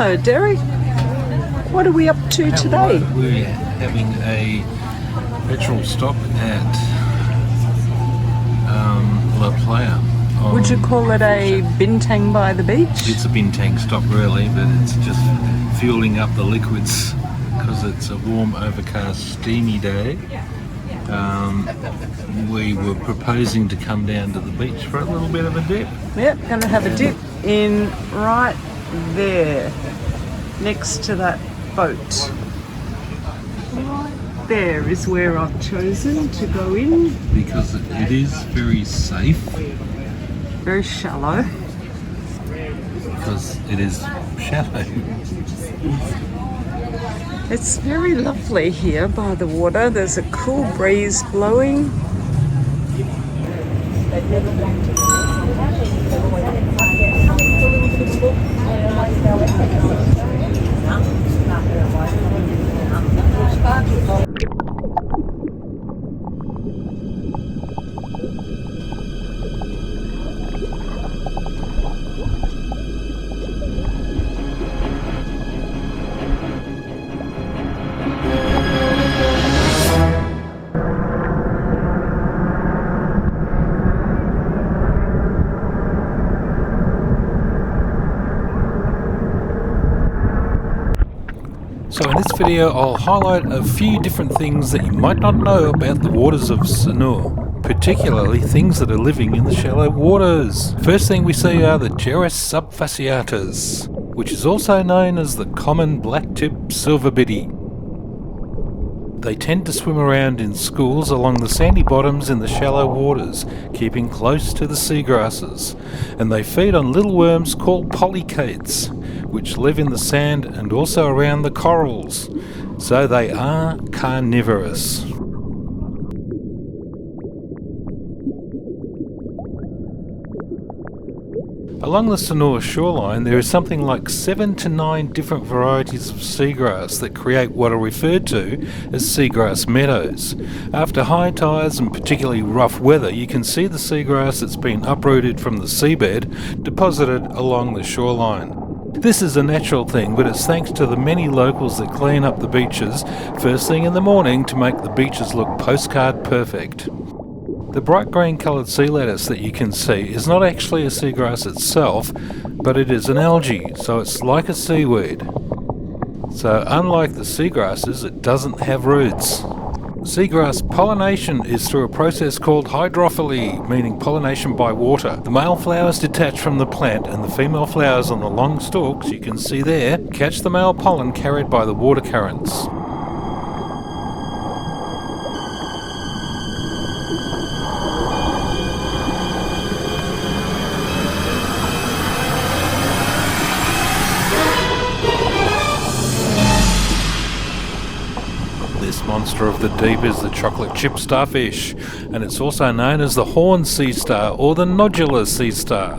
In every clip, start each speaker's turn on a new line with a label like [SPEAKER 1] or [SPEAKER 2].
[SPEAKER 1] Hello, Derek. What are we up to today?
[SPEAKER 2] We're having a petrol stop at La Playa.
[SPEAKER 1] Would you call it a bintang by the beach?
[SPEAKER 2] It's a bintang stop really, but it's just fueling up the liquids because it's a warm, overcast, steamy day. We were proposing to come down to the beach for a little bit of a dip.
[SPEAKER 1] Yep, going to have a dip in right there, next to that boat. Right there is where I've chosen to go in.
[SPEAKER 2] Because it is very safe.
[SPEAKER 1] Very shallow.
[SPEAKER 2] Because it is shallow.
[SPEAKER 1] It's very lovely here by the water. There's a cool breeze blowing.
[SPEAKER 2] So in this video I'll highlight a few different things that you might not know about the waters of Sanur, particularly things that are living in the shallow waters. First thing we see are the Geras subfasciatus, which is also known as the common black-tip silverbiddy. They tend to swim around in schools along the sandy bottoms in the shallow waters, keeping close to the seagrasses, and they feed on little worms called polychaetes, which live in the sand and also around the corals, so they are carnivorous. Along the Sanur shoreline there is something like 7 to 9 different varieties of seagrass that create what are referred to as seagrass meadows. After high tides and particularly rough weather, you can see the seagrass that's been uprooted from the seabed deposited along the shoreline. This is a natural thing, but it's thanks to the many locals that clean up the beaches first thing in the morning to make the beaches look postcard perfect. The bright green coloured sea lettuce that you can see is not actually a seagrass itself, but it is an algae, so it's like a seaweed. So unlike the seagrasses, it doesn't have roots. Seagrass pollination is through a process called hydrophily, meaning pollination by water. The male flowers detach from the plant and the female flowers on the long stalks you can see there catch the male pollen carried by the water currents. This monster of the deep is the chocolate chip starfish, and it's also known as the horned sea star or the nodular sea star.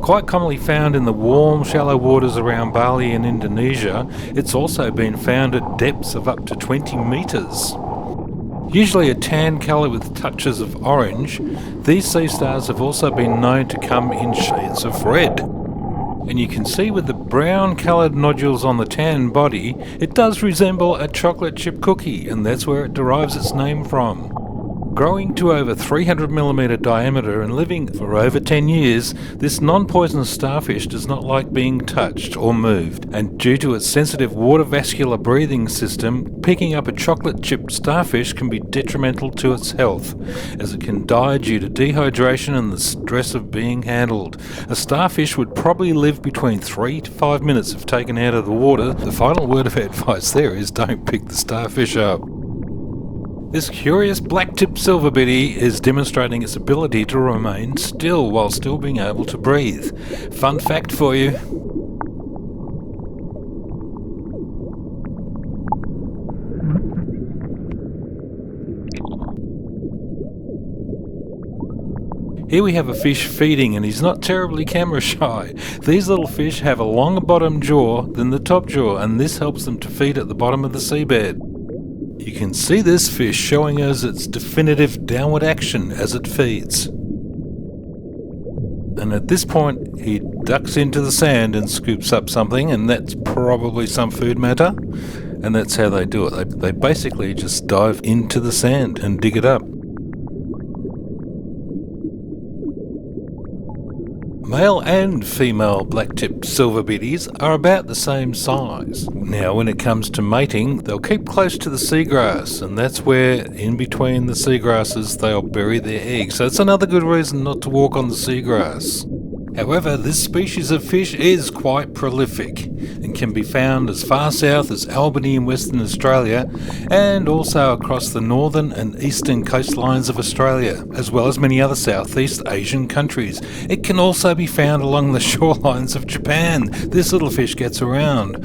[SPEAKER 2] Quite commonly found in the warm, shallow waters around Bali in Indonesia, it's also been found at depths of up to 20 metres. Usually a tan colour with touches of orange, these sea stars have also been known to come in shades of red. And you can see with the brown coloured nodules on the tan body, it does resemble a chocolate chip cookie, and that's where it derives its name from. Growing to over 300mm diameter and living for over 10 years, this non-poisonous starfish does not like being touched or moved, and due to its sensitive water-vascular breathing system, picking up a chocolate chip starfish can be detrimental to its health, as it can die due to dehydration and the stress of being handled. A starfish would probably live between 3 to 5 minutes if taken out of the water. The final word of advice there is don't pick the starfish up. This curious black-tip silverbiddy is demonstrating its ability to remain still while still being able to breathe. Fun fact for you. Here we have a fish feeding, and he's not terribly camera shy. These little fish have a longer bottom jaw than the top jaw, and this helps them to feed at the bottom of the seabed. You can see this fish showing us its definitive downward action as it feeds. And And at this point, he ducks into the sand and scoops up something, and that's probably some food matter. And that's how they do it. They basically just dive into the sand and dig it up. Male and female black-tipped silverbitties are about the same size. Now, when it comes to mating, they'll keep close to the seagrass, and that's where, in between the seagrasses, they'll bury their eggs. So it's another good reason not to walk on the seagrass. However, this species of fish is quite prolific and can be found as far south as Albany in Western Australia and also across the northern and eastern coastlines of Australia, as well as many other Southeast Asian countries. It can also be found along the shorelines of Japan. This little fish gets around.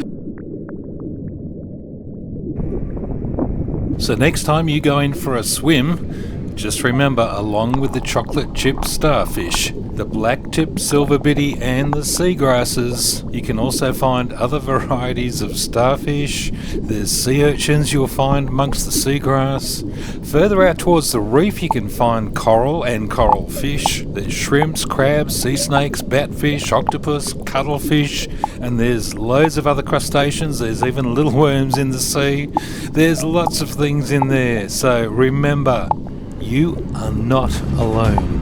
[SPEAKER 2] So next time you go in for a swim, just remember, along with the chocolate chip starfish, the black-tipped silverbitty and the seagrasses, you can also find other varieties of starfish. There's sea urchins you'll find amongst the seagrass. Further out towards the reef you can find coral and coral fish. There's shrimps, crabs, sea snakes, batfish, octopus, cuttlefish, and there's loads of other crustaceans. There's even little worms in the sea. There's lots of things in there, so remember, you are not alone.